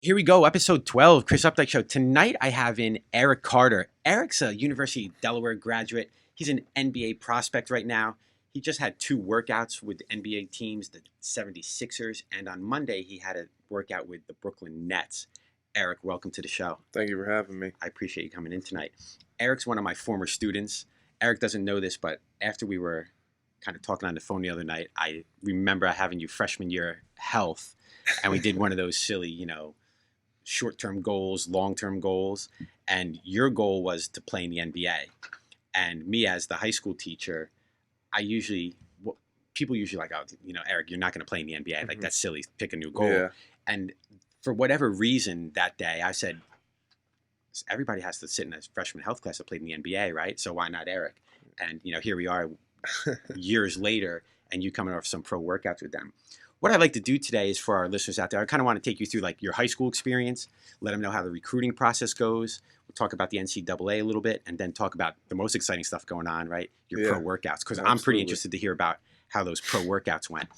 Here we go, episode 12, Chris Updyke Show. Tonight I have in Eric Carter. Eric's a University of Delaware graduate. He's an NBA prospect right now. He just had two workouts with NBA teams, the 76ers, and on Monday he had a workout with the Brooklyn Nets. Eric, welcome to the show. Thank you for having me. I appreciate you coming in tonight. Eric's one of my former students. Eric doesn't know this, but after we were kind of talking on the phone the other night, I remember having you freshman year health, and we did one of those silly, short-term goals, long-term goals, and your goal was to play in the NBA. And me as the high school teacher, people usually like, oh, Eric, you're not going to play in the NBA. Like, that's silly. Pick a new goal. Yeah. And for whatever reason that day, I said, everybody has to sit in a freshman health class that played in the NBA, right? So why not Eric? And, here we are years later, and you coming off some pro workouts with them. What I'd like to do today is for our listeners out there, I kind of want to take you through like your high school experience, let them know how the recruiting process goes. We'll talk about the NCAA a little bit, and then talk about the most exciting stuff going on, right? Your pro workouts, because I'm pretty interested to hear about how those pro workouts went.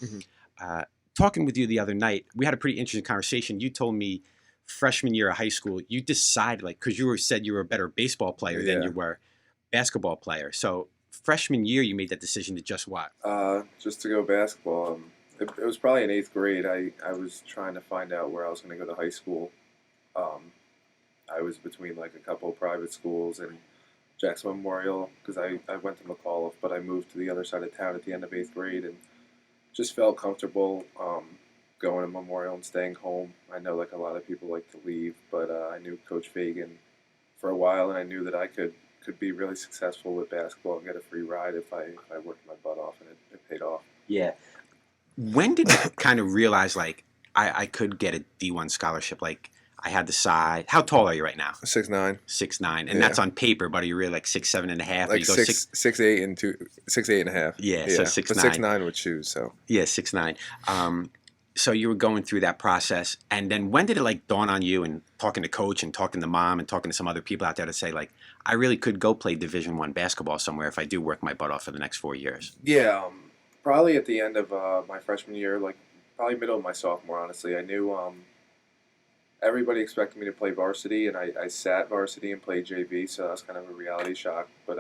Talking with you the other night, we had a pretty interesting conversation. You told me freshman year of high school, you decided, because said you were a better baseball player than you were basketball player. So freshman year, you made that decision to just what? Just to go basketball. It was probably in 8th grade. I was trying to find out where I was going to go to high school. I was between like a couple of private schools and Jackson Memorial because I went to McAuliffe, but I moved to the other side of town at the end of 8th grade and just felt comfortable going to Memorial and staying home. I know like a lot of people like to leave, but I knew Coach Fagan for a while, and I knew that I could be really successful with basketball and get a free ride if I worked my butt off, and it paid off. Yeah. When did you kind of realize, like, I could get a D1 scholarship? Like, I had the size. How tall are you right now? 6'9". 6'9", and that's on paper. But are you really like 6'7" and a half? Like 6'8" and 6'8" and a half. Yeah, so 6'9". But 6'9" with shoes. So yeah, 6'9". So you were going through that process, and then when did it like dawn on you, and talking to coach and talking to mom and talking to some other people out there to say, like, I really could go play Division I basketball somewhere if I do work my butt off for the next 4 years? Yeah. Probably at the end of my freshman year, like probably middle of my sophomore, honestly. I knew everybody expected me to play varsity, and I sat varsity and played JV, so that was kind of a reality shock. But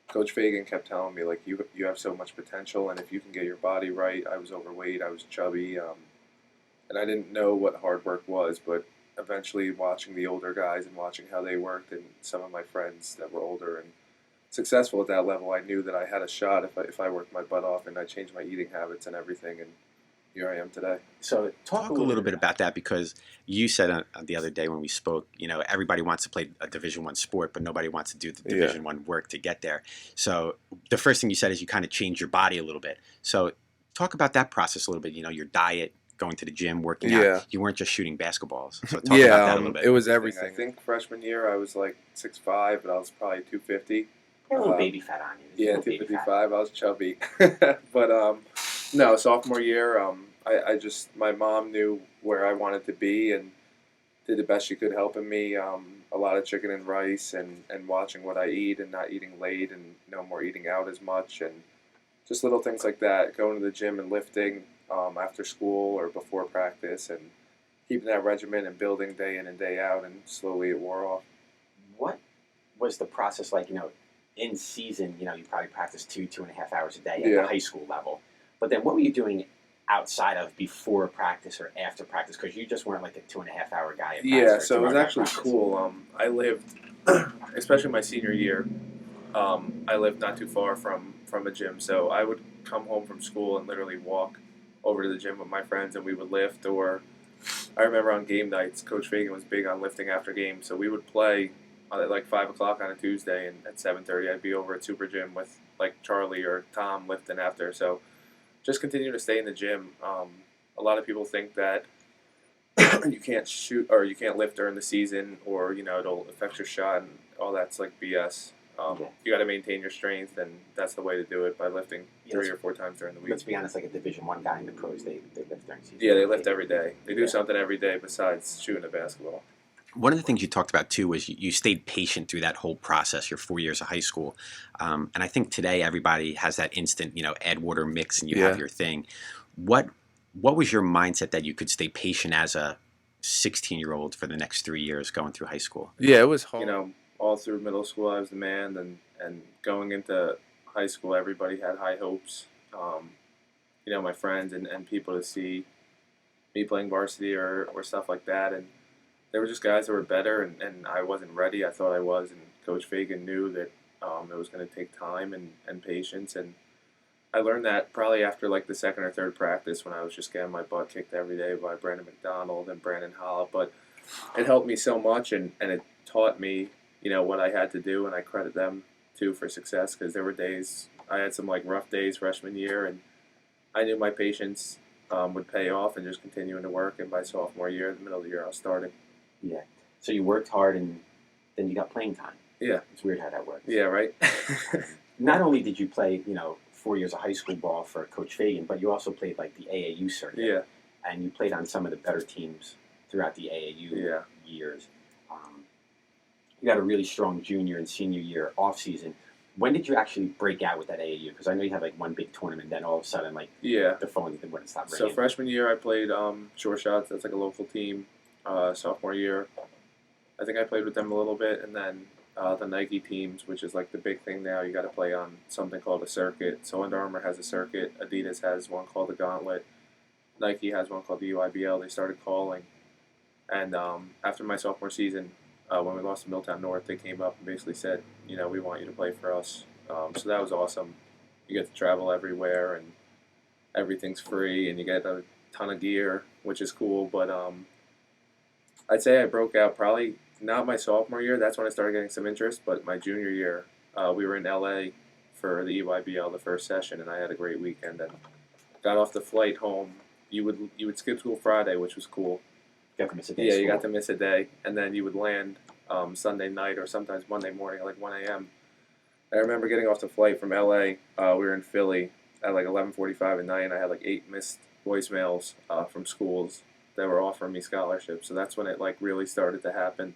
Coach Fagan kept telling me, like, you have so much potential, and if you can get your body right. I was overweight, I was chubby, and I didn't know what hard work was, but eventually watching the older guys and watching how they worked, and some of my friends that were older and successful at that level, I knew that I had a shot if I worked my butt off and I changed my eating habits and everything, and here I am today. So talk a little bit about that, because you said the other day when we spoke, everybody wants to play a Division I sport, but nobody wants to do the Division I work to get there. So the first thing you said is you kind of changed your body a little bit. So talk about that process a little bit, your diet, going to the gym, working out. You weren't just shooting basketballs. So talk about that a little bit. It was everything. I think freshman year I was like 6'5", but I was probably 250. A little baby fat on you. Yeah, 255. I was chubby. But no, sophomore year, my mom knew where I wanted to be and did the best she could helping me. A lot of chicken and rice and watching what I eat and not eating late and no more eating out as much, and just little things like that. Going to the gym and lifting after school or before practice, and keeping that regimen and building day in and day out, and slowly it wore off. What was the process like, in season? You probably practiced 2.5 hours a day at the high school level. But then what were you doing outside of before practice or after practice? Because you just weren't like a 2.5 hour guy. So it was actually cool. I lived, especially my senior year, I lived not too far from a gym. So I would come home from school and literally walk over to the gym with my friends, and we would lift. Or I remember on game nights, Coach Fagan was big on lifting after games. So we would play at like 5 o'clock on a Tuesday, and at 7:30 I'd be over at Super Gym with like Charlie or Tom lifting after. So just continue to stay in the gym. A lot of people think that you can't shoot or you can't lift during the season, or it'll affect your shot, and all that's like BS. You got to maintain your strength, and that's the way to do it, by lifting 3 or 4 times during the week. Let's be honest, like a Division I guy in the pros, they lift during season. Yeah, they lift every day. They do something every day besides shooting a basketball. One of the things you talked about, too, was you stayed patient through that whole process, your 4 years of high school. And I think today everybody has that instant, add water mix and you have your thing. What was your mindset that you could stay patient as a 16-year-old for the next 3 years going through high school? Yeah, it was hard. All through middle school, I was the man, and going into high school, everybody had high hopes. My friends and people to see me playing varsity or stuff like that, and they were just guys that were better, and I wasn't ready. I thought I was, and Coach Fagan knew that it was going to take time and patience, and I learned that probably after like the second or third practice when I was just getting my butt kicked every day by Brandon McDonald and Brandon Holla. But it helped me so much, and it taught me, what I had to do, and I credit them too for success, because there were days, I had some like rough days freshman year, and I knew my patience would pay off and just continuing to work. And by sophomore year, in the middle of the year, I was starting. Yeah. So you worked hard, and then you got playing time. Yeah. It's weird how that works. Yeah, right? Not only did you play, 4 years of high school ball for Coach Fagan, but you also played like the AAU circuit. Yeah. And you played on some of the better teams throughout the AAU years. You got a really strong junior and senior year off season. When did you actually break out with that AAU? Because I know you had like one big tournament, then all of a sudden, like the phone wouldn't stop ringing. So freshman year, I played Short Shots. That's like a local team. Sophomore year, I think I played with them a little bit, and then the Nike teams, which is like the big thing now. You got to play on something called a circuit. So Under Armour has a circuit. Adidas has one called the Gauntlet. Nike has one called the UIBL. They started calling, and after my sophomore season, when we lost to Milltown North, they came up and basically said, we want you to play for us. So that was awesome. You get to travel everywhere, and everything's free, and you get a ton of gear, which is cool. But I'd say I broke out probably not my sophomore year. That's when I started getting some interest. But my junior year, we were in LA for the EYBL, the first session, and I had a great weekend. And got off the flight home. You would skip school Friday, which was cool. You got to miss a day. Yeah, you got to miss a day, and then you would land Sunday night or sometimes Monday morning at like 1 a.m. I remember getting off the flight from LA. We were in Philly at like 11:45 at night, and I had like 8 missed voicemails from schools that were offering me scholarships. So that's when it like really started to happen.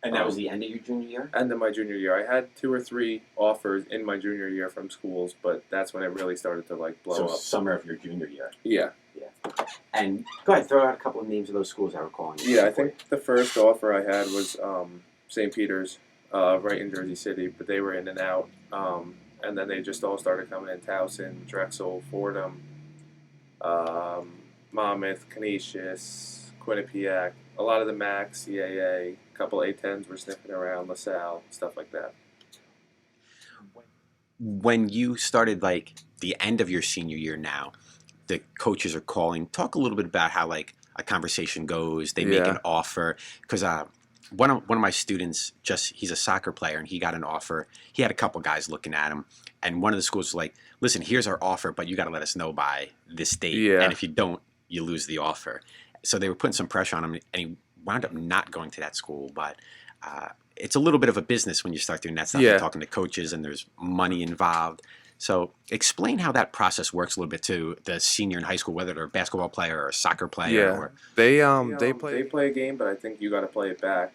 And that was the end of your junior year? End of my junior year. I had 2 or 3 offers in my junior year from schools, but that's when it really started to like blow up. So summer of your junior year. Yeah. Yeah. And go ahead, throw out a couple of names of those schools that were calling you. Yeah, I think the first offer I had was St. Peter's, right in Jersey City, but they were in and out. And then they just all started coming in: Towson, Drexel, Fordham, Monmouth, Canisius, Quinnipiac, a lot of the MACs, CAA, a couple A10s were sniffing around, LaSalle, stuff like that. When you started like the end of your senior year now, the coaches are calling. Talk a little bit about how like a conversation goes. They make an offer. Because one of my students, he's a soccer player, and he got an offer. He had a couple guys looking at him, and one of the schools was like, listen, here's our offer, but you got to let us know by this date. Yeah. And if you don't, you lose the offer. So they were putting some pressure on him, and he wound up not going to that school. But it's a little bit of a business when you start doing that stuff. You're talking to coaches, and there's money involved. So explain how that process works a little bit to the senior in high school, whether they're a basketball player or a soccer player. Yeah, or, they play a game, but I think you got to play it back.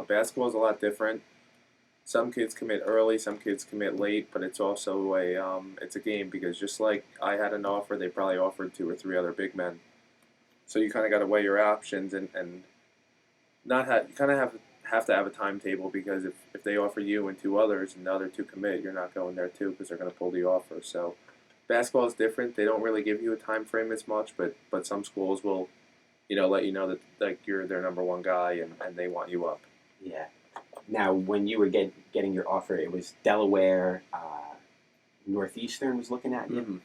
Basketball is a lot different. Some kids commit early, some kids commit late, but it's also it's a game, because just like I had an offer, they probably offered 2 or 3 other big men. So you kind of got to weigh your options and not you kind of have to have a timetable, because if they offer you and 2 others and the other 2 commit, you're not going there too, because they're going to pull the offer. So basketball is different. They don't really give you a time frame as much, but some schools will, let you know that like you're their number 1 guy and they want you up. Yeah. Now, when you were getting your offer, it was Delaware, Northeastern was looking at you, Mm-hmm.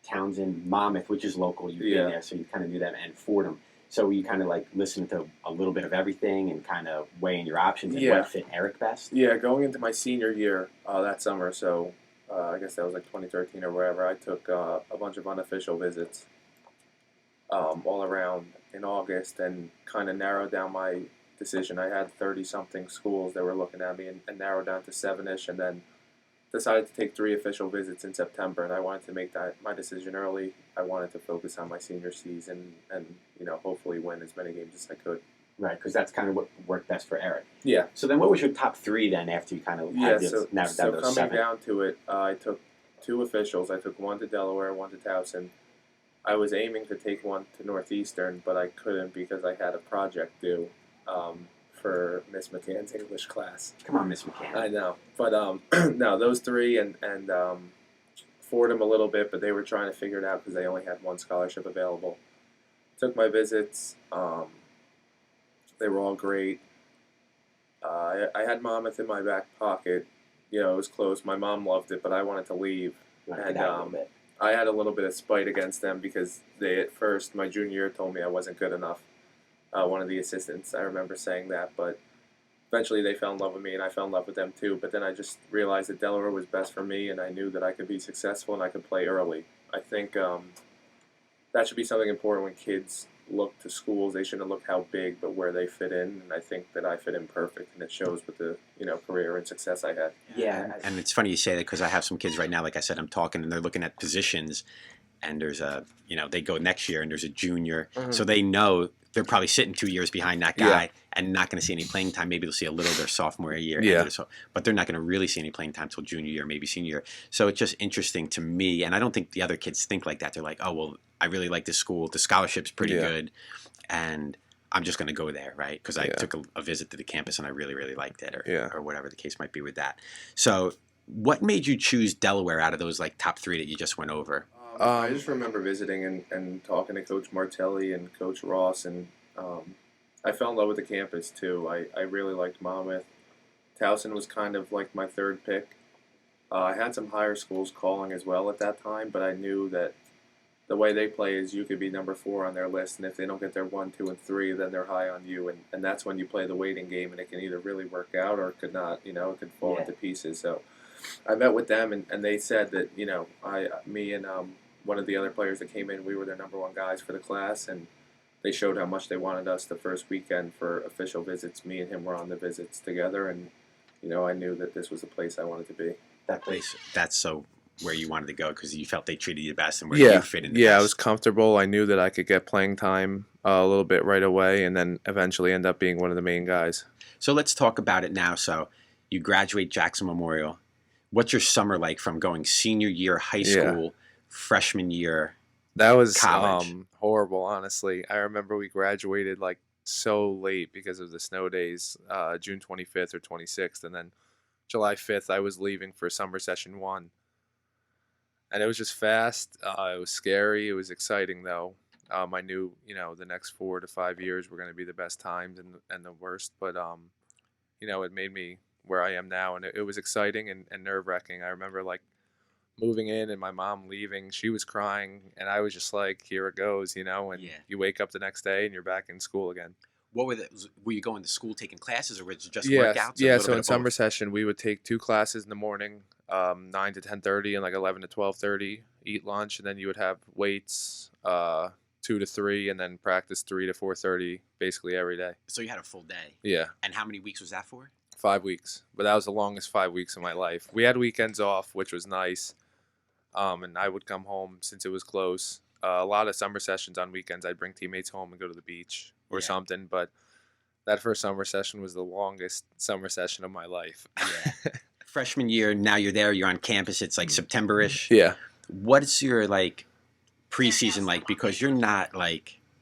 Townsend, Monmouth, which is local. You've been there, so you kind of knew them, and Fordham. So you kind of like listened to a little bit of everything and kind of weighing your options and what fit Eric best? Yeah, going into my senior year that summer, so I guess that was like 2013 or wherever, I took a bunch of unofficial visits all around in August and kind of narrowed down my decision. I had 30-something schools that were looking at me and narrowed down to 7-ish, and then decided to take 3 official visits in September, and I wanted to make my decision early. I wanted to focus on my senior season and hopefully win as many games as I could. Right, because that's kind of what worked best for Eric. Yeah. So then what was your top 3 then after you kind of had this, so those coming 7? down to it, I took 2 officials. I took 1 to Delaware, 1 to Towson. I was aiming to take one to Northeastern, but I couldn't because I had a project due for Miss McCann's English class. Come on, Miss McCann. I know, but no, those three and Fordham a little bit, but they were trying to figure it out because they only had one scholarship available. Took my visits. They were all great. I had Monmouth in my back pocket. You know, it was close. My mom loved it, but I wanted to leave. And I had a little bit of spite against them because they, at first, my junior year, told me I wasn't good enough. One of the assistants, I remember saying that, but eventually they fell in love with me, and I fell in love with them too. But then I just realized that Delaware was best for me, and I knew that I could be successful and I could play early. I think that should be something important when kids look to schools. They shouldn't look how big, but where they fit in. And I think that I fit in perfect, and it shows with the career and success I had. Yeah, and it's funny you say that because I have some kids right now. Like I said, I'm talking, and they're looking at positions, and there's they go next year, and there's a junior, so they know they're probably sitting 2 years behind that guy and not going to see any playing time. Maybe they'll see a little their sophomore year, but they're not going to really see any playing time till junior year, maybe senior year. So it's just interesting to me, and I don't think the other kids think like that. They're like, oh, well, I really like this school. The scholarship's pretty good, and I'm just going to go there, right? Because I took a visit to the campus and I really, really liked it, or whatever the case might be with that. So what made you choose Delaware out of those like top three that you just went over? I just remember visiting and talking to Coach Martelli and Coach Ross, and I fell in love with the campus too. I really liked Monmouth. Towson was kind of like my third pick. I had some higher schools calling as well at that time, but I knew that the way they play is you could be number 4 on their list, and if they don't get their 1, 2, and 3, then they're high on you, and that's when you play the waiting game, and it can either really work out or it could not. It could fall into pieces. So I met with them, and they said that me and one of the other players that came in, we were their number 1 guys for the class, and they showed how much they wanted us the first weekend for official visits. Me and him were on the visits together, and I knew that this was the place I wanted to be. That place, that's so where you wanted to go because you felt they treated you best and where you fit in the best. I was comfortable. I knew that I could get playing time a little bit right away and then eventually end up being one of the main guys. So let's talk about it now. So you graduate Jackson Memorial. What's your summer like from going senior year high school, freshman year That was college? Horrible, honestly. I remember we graduated like so late because of the snow days, June 25th or 26th, and then July 5th I was leaving for summer session 1. And it was just fast. It was scary. It was exciting, though. I knew, the next 4 to 5 years were going to be the best times and the worst. But, it made me where I am now. And it was exciting and nerve-wracking. I remember, moving in and my mom leaving. She was crying. And I was just like, here it goes, and you wake up the next day and you're back in school again. What were you going to school taking classes, or was it just workouts? Yeah, so in summer session, we would take 2 classes in the morning, 9 to 10:30 and 11 to 12:30, eat lunch, and then you would have weights 2 to 3, and then practice 3 to 4:30 basically every day. So you had a full day. Yeah. And how many weeks was that for? 5 weeks, but that was the longest 5 weeks of my life. We had weekends off, which was nice, and I would come home since it was close. A lot of summer sessions on weekends, I'd bring teammates home and go to the beach or something, but that first summer session was the longest summer session of my life. Yeah. Freshman year, now you're there, you're on campus, it's like September-ish. Yeah. What's your preseason like? Because you're not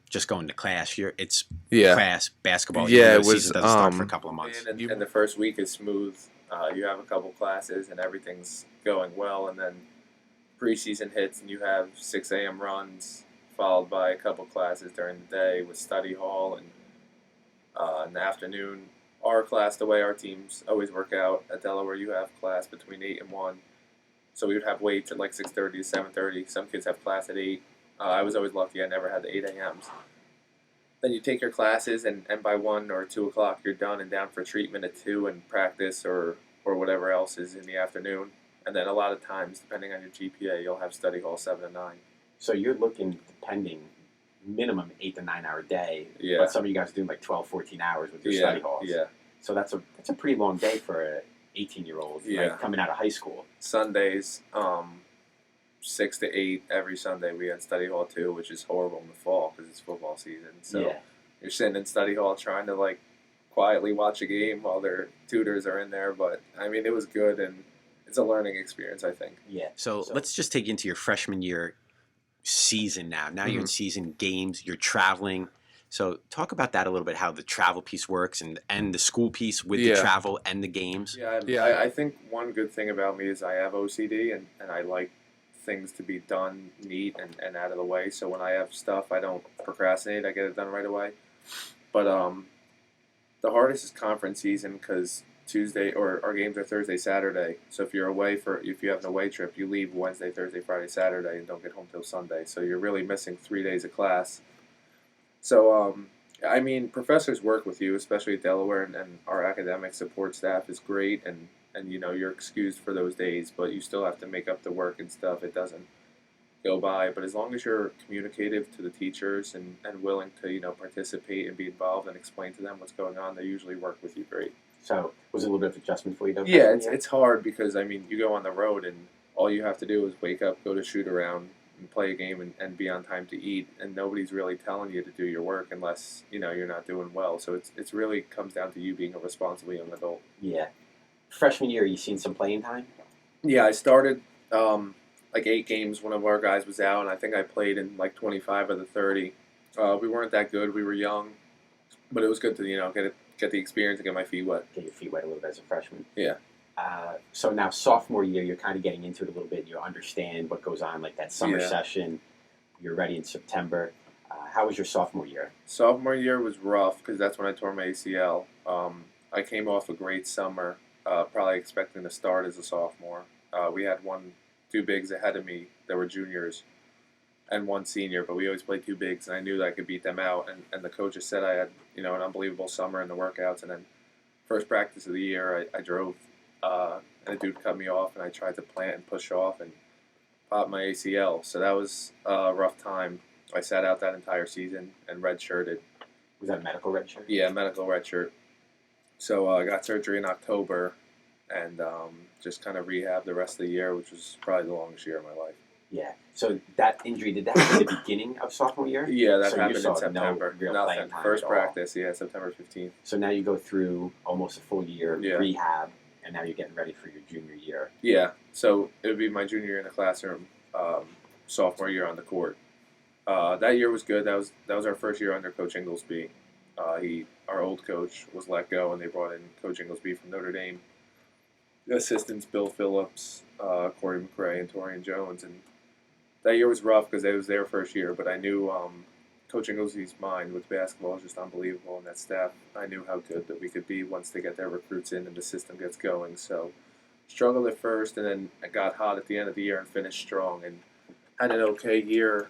just going to class. It's class basketball. Yeah, the it was. Season doesn't start for a couple of months. And the first week is smooth. You have a couple classes and everything's going well, and then preseason hits and you have 6 a.m. runs followed by a couple classes during the day with study hall, and in the afternoon, our class, the way our teams always work out at Delaware, you have class between 8 and 1. So we would have weights at 6:30 to 7:30. Some kids have class at 8. I was always lucky I never had the 8 a.m.s. Then you take your classes, and by 1 or 2 o'clock you're done and down for treatment at 2 and practice or whatever else is in the afternoon. And then a lot of times, depending on your GPA, you'll have study hall 7 to 9. So you're looking, depending, minimum 8 to 9 hour day. Yeah. But some of you guys are doing 12, 14 hours with your study halls. Yeah. So that's a pretty long day for an 18-year-old coming out of high school. Sundays, 6 to 8 every Sunday we had study hall too, which is horrible in the fall because it's football season. So you're sitting in study hall trying to quietly watch a game while their tutors are in there. But I mean, it was good, and it's a learning experience, I think. Yeah. So let's just take you into your freshman year season now. Now you're in Mhm. season games. You're traveling. So talk about that a little bit. How the travel piece works and the school piece with the Yeah. travel and the games. Yeah, Yeah. I think one good thing about me is I have OCD and I like things to be done neat and out of the way. So when I have stuff, I don't procrastinate. I get it done right away. But the hardest is conference season because Tuesday or our games are Thursday, Saturday. So if you're away if you have an away trip, you leave Wednesday, Thursday, Friday, Saturday, and don't get home till Sunday. So you're really missing 3 days of class. So I mean, professors work with you, especially at Delaware, and our academic support staff is great, and you know you're excused for those days, but you still have to make up the work and stuff. It doesn't go by, but as long as you're communicative to the teachers and willing to participate and be involved and explain to them what's going on, they usually work with you great. So was it a little bit of adjustment for you though? Yeah, freshman it's year? it's hard because I mean you go on the road and all you have to do is wake up, go to shoot around, and play a game and be on time to eat, and nobody's really telling you to do your work unless you're not doing well. So it's really comes down to you being a responsible young adult. Yeah. Freshman year, you seen some playing time? Yeah, I started like 8 games. One of our guys was out, and I think I played in like 25 of the 30. We weren't that good. We were young, but it was good to get the experience and get my feet wet. Get your feet wet a little bit as a freshman. Yeah. So now sophomore year, you're kind of getting into it a little bit. You understand what goes on, like that summer Yeah. session. You're ready in September. How was your sophomore year? Sophomore year was rough because that's when I tore my ACL. I came off a great summer, probably expecting to start as a sophomore. We had two bigs ahead of me that were juniors, and one senior, but we always played two bigs, and I knew that I could beat them out. And the coaches said I had an unbelievable summer in the workouts, and then first practice of the year, I drove, and a dude cut me off, and I tried to plant and push off and popped my ACL. So that was a rough time. I sat out that entire season and redshirted. Was that a medical red shirt? Yeah, medical redshirt. So I got surgery in October, and just kind of rehab the rest of the year, which was probably the longest year of my life. Yeah. So that injury, did that happen at the beginning of sophomore year? Yeah, that So you happened saw in September. no real Nothing. playing time First at all. practice, yeah, September 15th. So now you go through almost a full year Yeah. rehab, and now you're getting ready for your junior year. Yeah, so it would be my junior year in the classroom, sophomore year on the court. That year was good. That was our first year under Coach Inglesby. Our old coach was let go, and they brought in Coach Inglesby from Notre Dame. The assistants Bill Phillips, Corey McRae, and Torian Jones, and that year was rough because it was their first year. But I knew Coach Inglesby's mind with basketball is just unbelievable, and that staff. I knew how good that we could be once they get their recruits in and the system gets going. So struggled at first, and then I got hot at the end of the year and finished strong and had an okay year,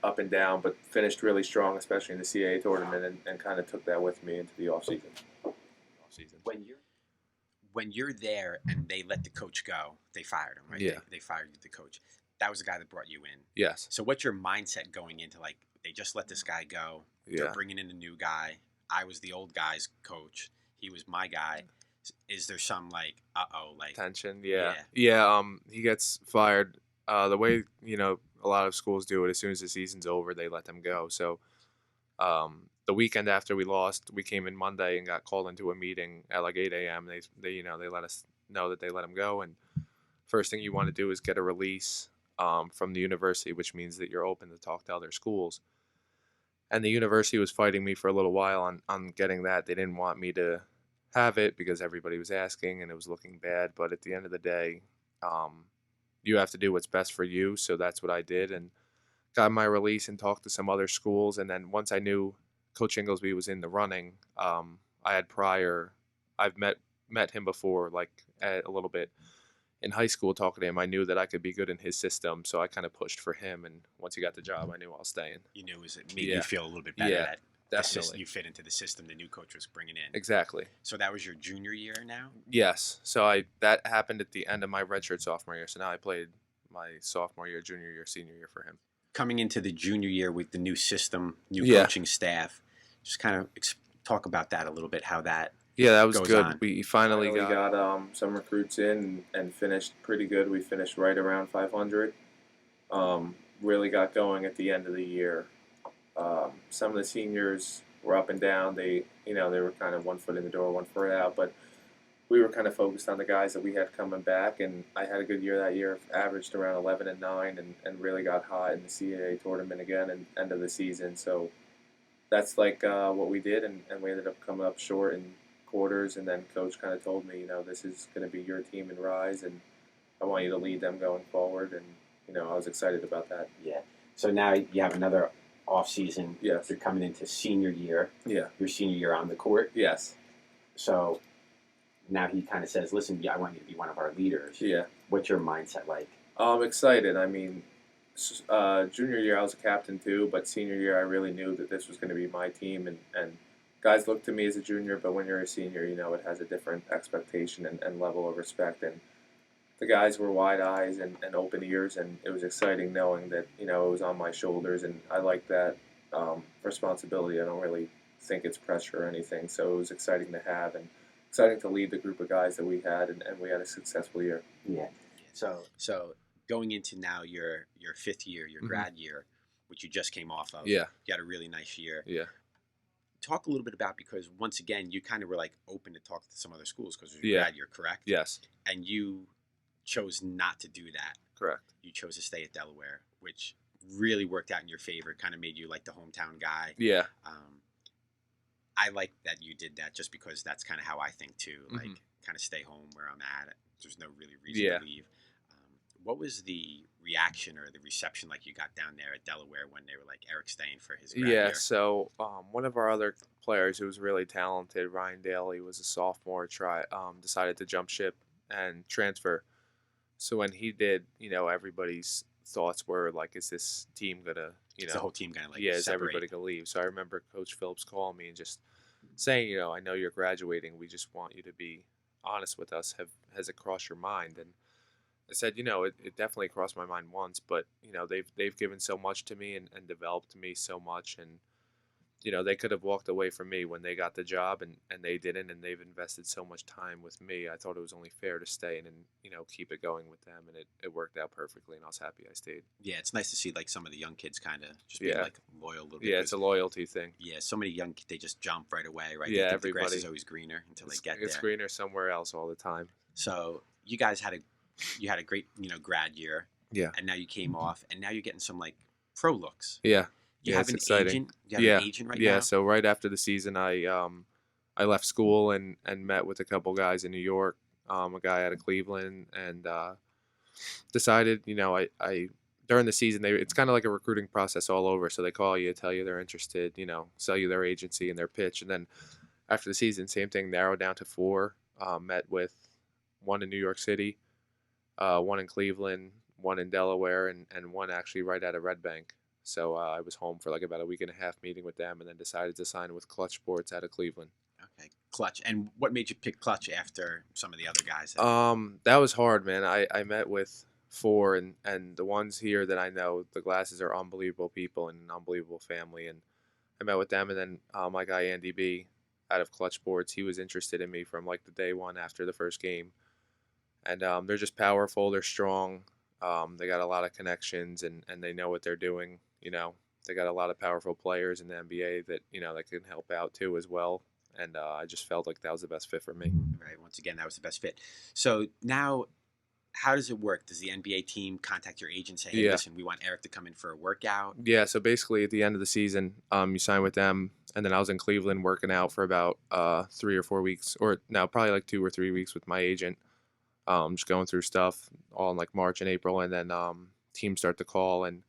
up and down, but finished really strong, especially in the CAA tournament, and kind of took that with me into the off season. When you're there and they let the coach go, they fired him, right? Yeah. They fired the coach. That was the guy that brought you in. Yes. So what's your mindset going into, like, they just let this guy go. They're Yeah. bringing in a new guy. I was the old guy's coach. He was my guy. Is there some like, like Tension. Yeah. Yeah. He gets fired. The way a lot of schools do it, as soon as the season's over, they let them go. So, the weekend after we lost, we came in Monday and got called into a meeting at like 8 a.m. They let us know that they let him go, and first thing you want to do is get a release from the university, which means that you're open to talk to other schools. And the university was fighting me for a little while on getting that. They didn't want me to have it because everybody was asking and it was looking bad. But at the end of the day, you have to do what's best for you. So that's what I did, and got my release and talked to some other schools. And then once I knew Coach Inglesby was in the running, I've met him before, like a little bit in high school, talking to him. I knew that I could be good in his system, so I kind of pushed for him. And once he got the job, I knew I was staying. You knew it made you feel a little bit better that Definitely. you fit into the system the new coach was bringing in. Exactly. So that was your junior year now? Yes. So that happened at the end of my redshirt sophomore year. So now I played my sophomore year, junior year, senior year for him. Coming into the junior year with the new system, new Yeah. coaching staff, just kind of talk about that a little bit, how that That was goes good. on. We finally got some recruits in and finished pretty good. We finished right around 500. Really got going at the end of the year. Some of the seniors were up and down. They were kind of 1 foot in the door, 1 foot out. But we were kind of focused on the guys that we had coming back, and I had a good year that year. Averaged around 11-9, and really got hot in the CAA tournament again and end of the season. So that's like what we did, and we ended up coming up short in quarters. And then coach kind of told me, this is going to be your team in Rise, and I want you to lead them going forward. And I was excited about that. Yeah. So now you have another off season. Yes. You're coming into senior year. Yeah. Your senior year on the court. Yes. So now he kind of says, "Listen, I want you to be one of our leaders." Yeah. What's your mindset like? I'm excited. I mean, junior year I was a captain too, but senior year I really knew that this was going to be my team, and guys look to me as a junior, but when you're a senior, it has a different expectation and level of respect. And the guys were wide eyes and open ears, and it was exciting knowing that it was on my shoulders, and I like that responsibility. I don't really think it's pressure or anything, so it was exciting to have and exciting to lead the group of guys that we had, and we had a successful year. Yeah. So going into now your fifth year, your grad year, which you just came off of. Yeah. You had a really nice year. Yeah. Talk a little bit about, because once again, you kind of were like open to talk to some other schools because it was your grad year, correct? Yes. And you chose not to do that. Correct. You chose to stay at Delaware, which really worked out in your favor. Kind of made you like the hometown guy. Yeah. I like that you did that just because that's kind of how I think too. Like, kind of stay home where I'm at. There's no really reason to leave. What was the reaction or the reception like you got down there at Delaware when they were like, Eric's staying for his grad year? So one of our other players who was really talented, Ryan Daly, was a sophomore, decided to jump ship and transfer. So when he did, everybody's thoughts were like, is this team gonna, Is the whole team kind of like is separate? everybody gonna leave? So I remember Coach Phillips calling me and just saying, I know you're graduating. We just want you to be honest with us. Has it crossed your mind? And I said, it definitely crossed my mind once, but they've given so much to me and developed me so much, and they could have walked away from me when they got the job, and they didn't, and they've invested so much time with me. I thought it was only fair to stay and keep it going with them, and it worked out perfectly, and I was happy I stayed. Yeah, it's nice to see like some of the young kids kind of just being like loyal a little bit. Yeah, it's a loyalty thing. Yeah, so many young kids, they just jump right away, right? Yeah, they think the grass is always greener until they get there. It's greener somewhere else all the time. So you guys had a great grad year. Yeah. And now you came off, and now you're getting some like pro looks. Yeah. You have it's an exciting. agent. You have an agent right now. Yeah. So right after the season, I left school and met with a couple guys in New York, a guy out of Cleveland, and decided, I during the season, it's kind of like a recruiting process all over. So they call you, tell you they're interested, sell you their agency and their pitch, and then after the season, same thing, narrowed down to 4. Met with one in New York City, one in Cleveland, one in Delaware, and one actually right out of Red Bank. So I was home for like about a week and a half meeting with them, and then decided to sign with Clutch Sports out of Cleveland. Okay, Clutch. And what made you pick Clutch after some of the other guys? That was hard, man. I met with 4, and the ones here that I know, the Glasses are unbelievable people and an unbelievable family, and I met with them, and then my guy Andy B out of Clutch Sports, he was interested in me from like the day one after the first game. And they're just powerful. They're strong. They got a lot of connections, and they know what they're doing. They got a lot of powerful players in the NBA that that can help out too as well. And I just felt like that was the best fit for me. Right. Once again, that was the best fit. So now, how does it work? Does the NBA team contact your agent, say, "Hey, listen, we want Eric to come in for a workout"? Yeah. So basically, at the end of the season, you sign with them, and then I was in Cleveland working out for about 3 or 4 weeks, or now probably like 2 or 3 weeks with my agent. Just going through stuff all in like March and April, and then teams start to call and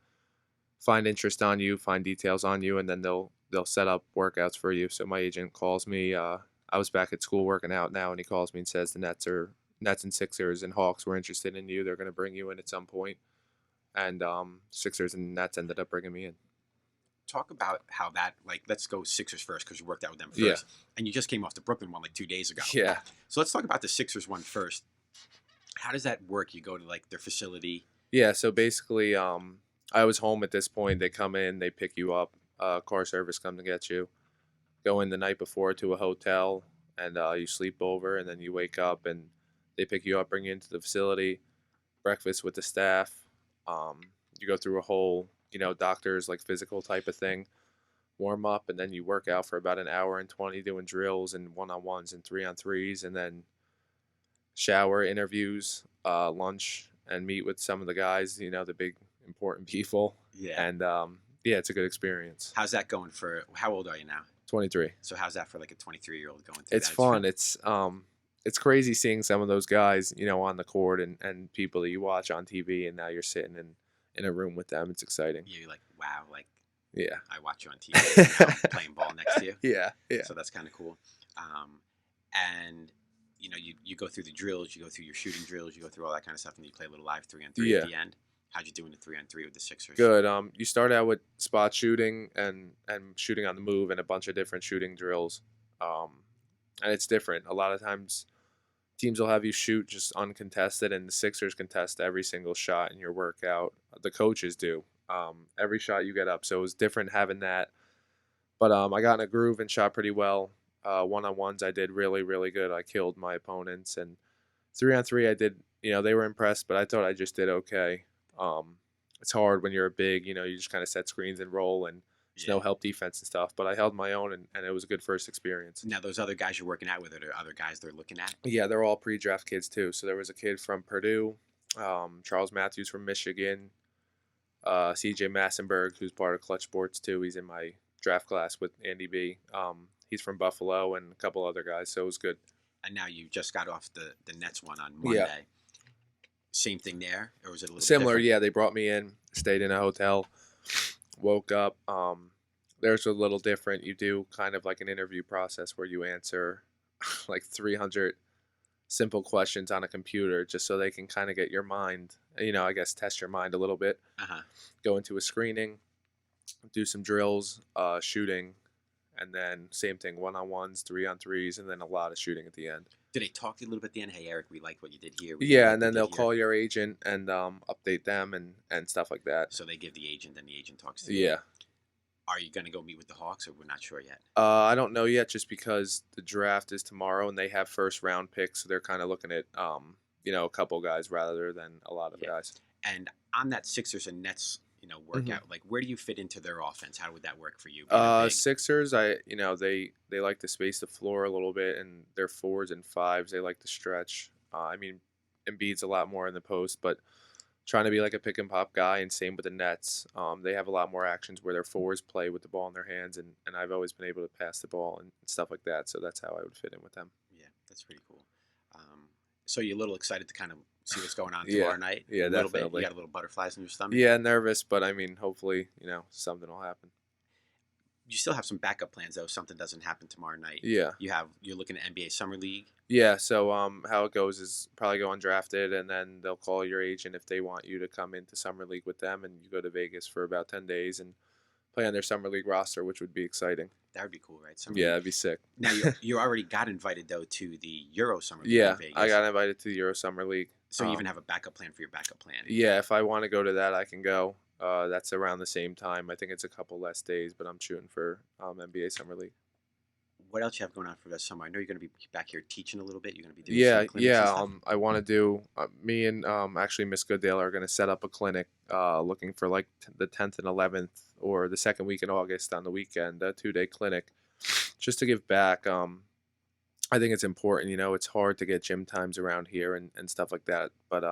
find interest on you, find details on you, and then they'll set up workouts for you. So my agent calls me. I was back at school working out now, and he calls me and says the Nets and Sixers and Hawks were interested in you. They're going to bring you in at some point. And Sixers and Nets ended up bringing me in. Talk about how that, like, let's go Sixers first because you worked out with them first. Yeah. And you just came off the Brooklyn one like 2 days ago. Yeah. So let's talk about the Sixers one first. How does that work? You go to like their facility? Yeah, so basically I was home at this point. They come in, they pick you up. Car service comes to get you. Go in the night before to a hotel, and you sleep over, and then you wake up, and they pick you up, bring you into the facility, breakfast with the staff. You go through a whole, doctor's like physical type of thing, warm up, and then you work out for about an hour and 20 doing drills and 1-on-1s and 3-on-3s, and then shower, interviews, lunch, and meet with some of the guys, the big important people. Yeah. And yeah, it's a good experience. How's that going for? How old are you now? 23. So how's that for like a 23-year-old going through It's that? fun. It's crazy seeing some of those guys, on the court and people that you watch on TV, and now you're sitting in a room with them. It's exciting. You're like, wow, like Yeah. I watch you on TV and now I'm playing ball next to you. Yeah. Yeah. So that's kind of cool. And you go through the drills, you go through your shooting drills, you go through all that kind of stuff, and you play a little live 3-on-3 Yeah. at the end. How'd you do in the 3-on-3 with the Sixers? Good. You start out with spot shooting and shooting on the move and a bunch of different shooting drills. And it's different. A lot of times teams will have you shoot just uncontested, and the Sixers contest every single shot in your workout. The coaches do. Every shot you get up. So it was different having that. But I got in a groove and shot pretty well. One-on-ones I did really, really good. I killed my opponents. And 3-on-3 I did, they were impressed, but I thought I just did okay. It's hard when you're a big, you just kind of set screens and roll, and there's no help defense and stuff. But I held my own, and it was a good first experience. Now, those other guys you're working out with, are there other guys they're looking at? Yeah, they're all pre-draft kids too. So there was a kid from Purdue, Charles Matthews from Michigan, CJ Massenberg, who's part of Clutch Sports too. He's in my draft class with Andy B. He's from Buffalo, and a couple other guys. So it was good. And now you just got off the Nets one on Monday. Yeah. Same thing there, or was it a little Similar? different? Yeah, they brought me in, stayed in a hotel, woke up. There's a little different. You do kind of like an interview process where you answer like 300 simple questions on a computer just so they can kind of get your mind, I guess test your mind a little bit. Uh-huh. Go into a screening, do some drills, shooting, and then same thing, 1-on-1s, 3-on-3s, and then a lot of shooting at the end. Did they talk to you a little bit at the end? Hey, Eric, we like what you did here. Yeah, and then they'll call your agent and update them and stuff like that. So they give the agent, and the agent talks to you. Yeah. Are you going to go meet with the Hawks, or we're not sure yet? I don't know yet, just because the draft is tomorrow and they have first round picks, so they're kind of looking at a couple guys rather than a lot of guys. And on that Sixers and Nets, workout, like where do you fit into their offense? How would that work for you? Sixers, they like to space the floor a little bit, and their 4s and 5s they like to stretch. Embiid's a lot more in the post, but trying to be like a pick and pop guy, and same with the Nets. They have a lot more actions where their 4s play with the ball in their hands, and I've always been able to pass the ball and stuff like that. So that's how I would fit in with them. Yeah, that's pretty cool. So you're a little excited to kind of see what's going on tomorrow night? Yeah, a little definitely. bit. You got a little butterflies in your stomach? Yeah, nervous, but hopefully, something will happen. You still have some backup plans though. If something doesn't happen tomorrow night. Yeah. You're looking at NBA Summer League. Yeah. So how it goes is probably go undrafted, and then they'll call your agent if they want you to come into Summer League with them, and you go to Vegas for about 10 days and play on their Summer League roster, which would be exciting. That would be cool, right? Yeah, that'd be sick. Now you already got invited though to the Euro Summer League. Yeah, in Vegas. I got invited to the Euro Summer League. So you even have a backup plan for your backup plan. Yeah, if I want to go to that, I can go. That's around the same time. I think it's a couple less days, but I'm shooting for NBA Summer League. What else you have going on for this summer? I know you're going to be back here teaching a little bit. You're going to be doing some clinics and stuff. I want to do. Me and actually Miss Goodale are going to set up a clinic, looking for like the 10th and 11th or the second week in August on the weekend, a 2-day clinic, just to give back. I think it's important. It's hard to get gym times around here and stuff like that. But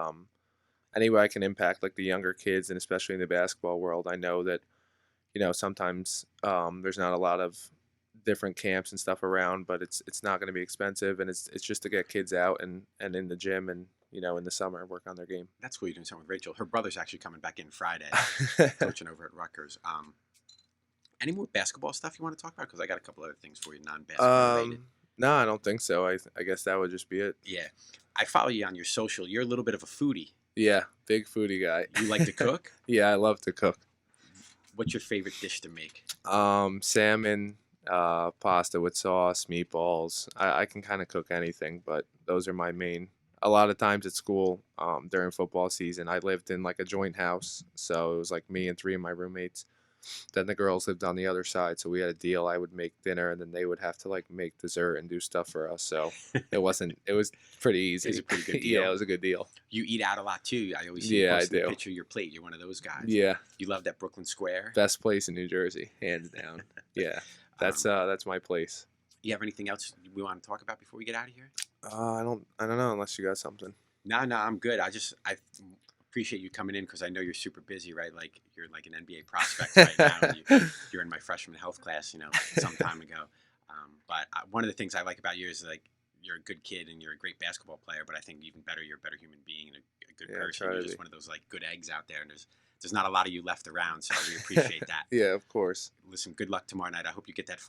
any way I can impact like the younger kids, and especially in the basketball world, I know that sometimes there's not a lot of different camps and stuff around, but it's not going to be expensive, and it's just to get kids out and in the gym and in the summer work on their game. That's cool. You're doing something with Rachel. Her brother's actually coming back in Friday, coaching over at Rutgers. Any more basketball stuff you want to talk about? Because I got a couple other things for you, non-basketball related. No, I don't think so. I guess that would just be it. Yeah, I follow you on your social. You're a little bit of a foodie. Yeah, big foodie guy. You like to cook? Yeah, I love to cook. What's your favorite dish to make? Salmon, pasta with sauce, meatballs. I can kind of cook anything, but those are my main. A lot of times at school, during football season, I lived in like a joint house, so it was like me and 3 of my roommates. Then the girls lived on the other side, so we had a deal. I would make dinner, and then they would have to like make dessert and do stuff for us. So it was pretty easy. It was a pretty good deal. Yeah, it was a good deal. You eat out a lot too. I always see you I posting a do. picture of your plate. You're one of those guys. Yeah. You love that Brooklyn Square. Best place in New Jersey, hands down. Yeah, that's my place. You have anything else we want to talk about before we get out of here? I don't know unless you got something. No, I'm good. I appreciate you coming in because I know you're super busy, right? Like you're like an NBA prospect right now, and you're in my freshman health class, some time ago. But one of the things I like about you is like you're a good kid and you're a great basketball player. But I think even better, you're a better human being and a good person. You're just one of those like good eggs out there, and there's not a lot of you left around, so we appreciate that. Yeah, of course. Listen, good luck tomorrow night. I hope you get that.